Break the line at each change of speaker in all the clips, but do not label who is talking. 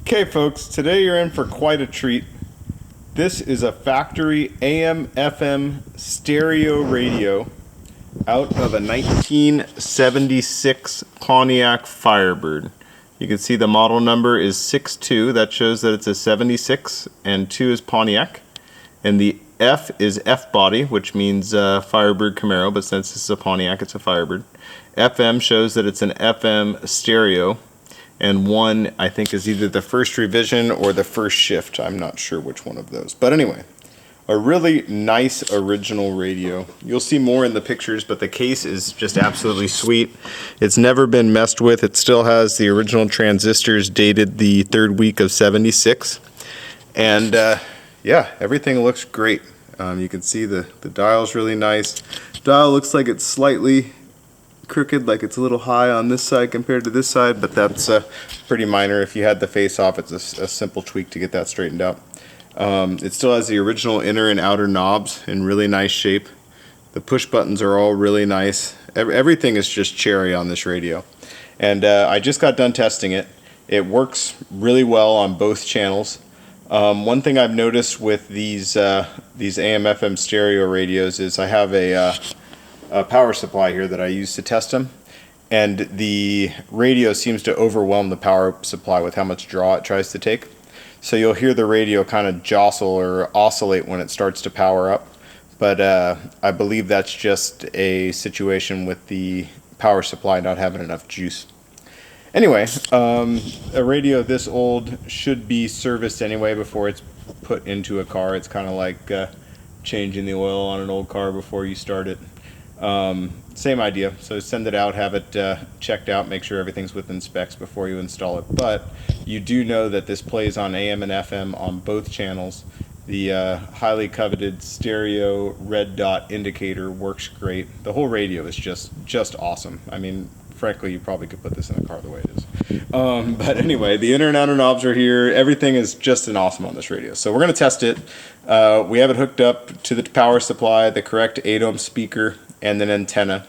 Okay folks, today you're in for quite a treat. This is a factory AM/FM stereo radio out of a 1976 Pontiac Firebird. You can see the model number is 62, that shows that it's a 76, and 2 is Pontiac. And the F is F-body, which means Firebird Camaro, but since this is a Pontiac, it's a Firebird. FM shows that it's an FM stereo. And 1, I think, is either the first revision or the first shift. I'm not sure which one of those. But anyway, a really nice original radio. You'll see more in the pictures, but the case is just absolutely sweet. It's never been messed with. It still has the original transistors dated the 3rd week of 76. And yeah, everything looks great. You can see the dial's really nice. Dial looks like it's slightly crooked, like it's a little high on this side compared to this side, but that's pretty minor. If you had the face off, it's a simple tweak to get that straightened out. It still has the original inner and outer knobs in really nice shape. The push buttons are all really nice. Everything is just cherry on this radio. And I just got done testing it. It works really well on both channels. One thing I've noticed with these AM/FM stereo radios is I have a power supply here that I use to test them, and the radio seems to overwhelm the power supply with how much draw it tries to take. So you'll hear the radio kind of jostle or oscillate when it starts to power up, but I believe that's just a situation with the power supply not having enough juice. Anyway, a radio this old should be serviced anyway before it's put into a car. It's kind of like changing the oil on an old car before you start it. Same idea. So send it out, have it checked out, make sure everything's within specs before you install it. But you do know that this plays on AM and FM on both channels. The highly coveted stereo red dot indicator works great. The whole radio is just awesome. I mean, frankly, you probably could put this in a car the way it is. But anyway, the inner and outer knobs are here. Everything is just an awesome on this radio. So we're going to test it. We have it hooked up to the power supply, the correct 8-ohm speaker, and an antenna.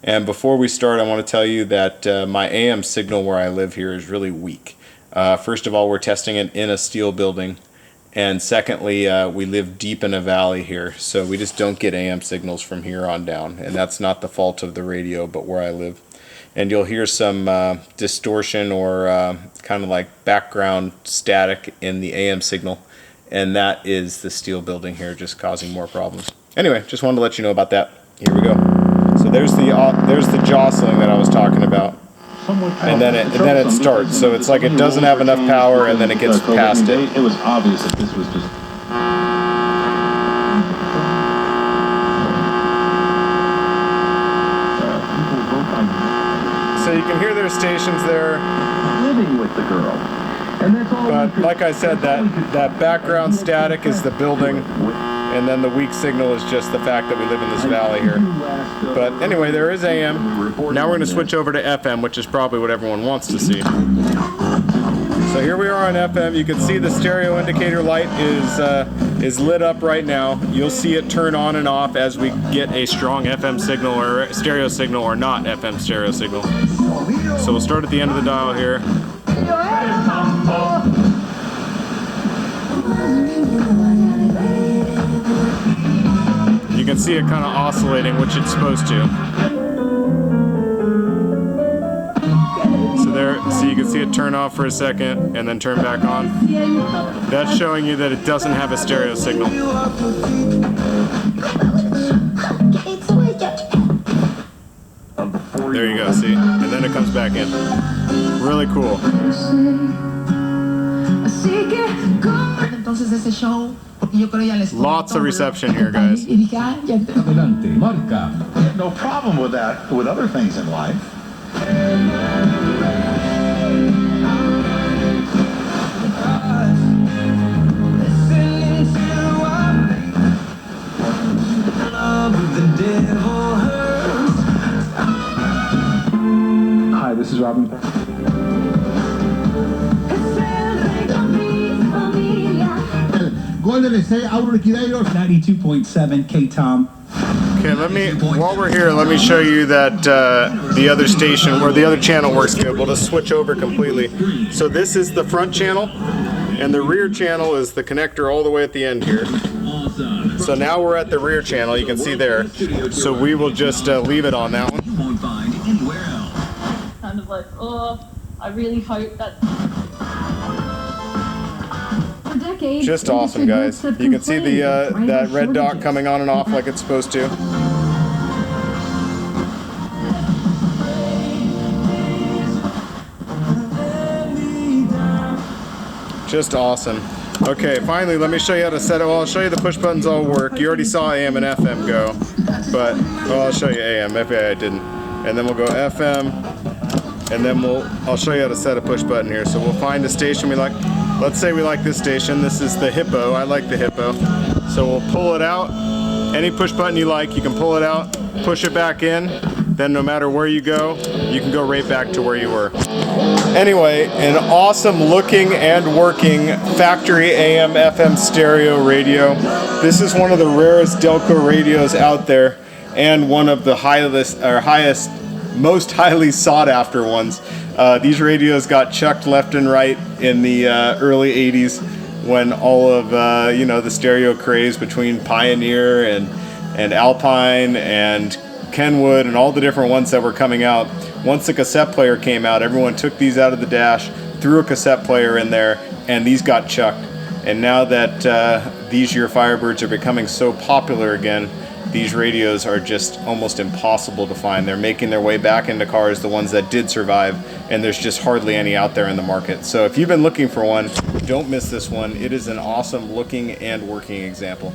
And before we start, I want to tell you that my AM signal where I live here is really weak. First of all, we're testing it in a steel building. And secondly, we live deep in a valley here, so we just don't get AM signals from here on down. And that's not the fault of the radio, but where I live. And you'll hear some distortion or kind of like background static in the AM signal. And that is the steel building here just causing more problems. Anyway, just wanted to let you know about that. Here we go. So there's the jostling that I was talking about. And then it starts. So it's like it doesn't have enough power and then it gets past it.
It was obvious that this was just...
So you can hear their stations there.
living with the girl. And that's all.
But like I said, that background static is the building, and then the weak signal is just the fact that we live in this valley here. But anyway, there is AM. Now we're going to switch over to FM, which is probably what everyone wants to see. So here we are on FM. You can see the stereo indicator light is lit up right now. You'll see it turn on and off as we get a strong FM signal or stereo signal or not FM stereo signal. So we'll start at the end of the dial here. You can see it kind of oscillating, which it's supposed to. So you can see it turn off for a second and then turn back on. That's showing you that it doesn't have a stereo signal. There you go, see? And then it comes back in. Really cool. Lots of reception here, guys.
No problem with that, with other things in life. Hi, this is Robin.
92.7 K-Tom.
Okay, while we're here, let me show you that the other station, where the other channel works good. We'll just switch over completely. So this is the front channel, and the rear channel is the connector all the way at the end here. So now we're at the rear channel, you can see there. So we will just leave it on that one.
Kind of like, oh, I really hope that...
Just awesome, guys. You can see the that red dot coming on and off like it's supposed to. Just awesome. Okay, finally, let me show you how to set it. Well, I'll show you the push buttons all work. You already saw AM and FM go, but well, I'll show you AM. Maybe I didn't. And then we'll go FM, and then I'll show you how to set a push button here. So we'll find a station we like. Let's say we like this station. This is the Hippo. I like the Hippo. So we'll pull it out. Any push button you like, you can pull it out, push it back in. Then no matter where you go, you can go right back to where you were. Anyway, an awesome looking and working factory AM FM stereo radio. This is one of the rarest Delco radios out there, and one of the highest, most highly sought after ones. These radios got chucked left and right in the early 80s when all of the stereo craze between Pioneer and Alpine and Kenwood and all the different ones that were coming out. Once the cassette player came out, everyone took these out of the dash, threw a cassette player in there, and these got chucked. And now that these year Firebirds are becoming so popular again, these radios are just almost impossible to find. They're making their way back into cars, the ones that did survive, and there's just hardly any out there in the market. So if you've been looking for one, don't miss this one. It is an awesome looking and working example.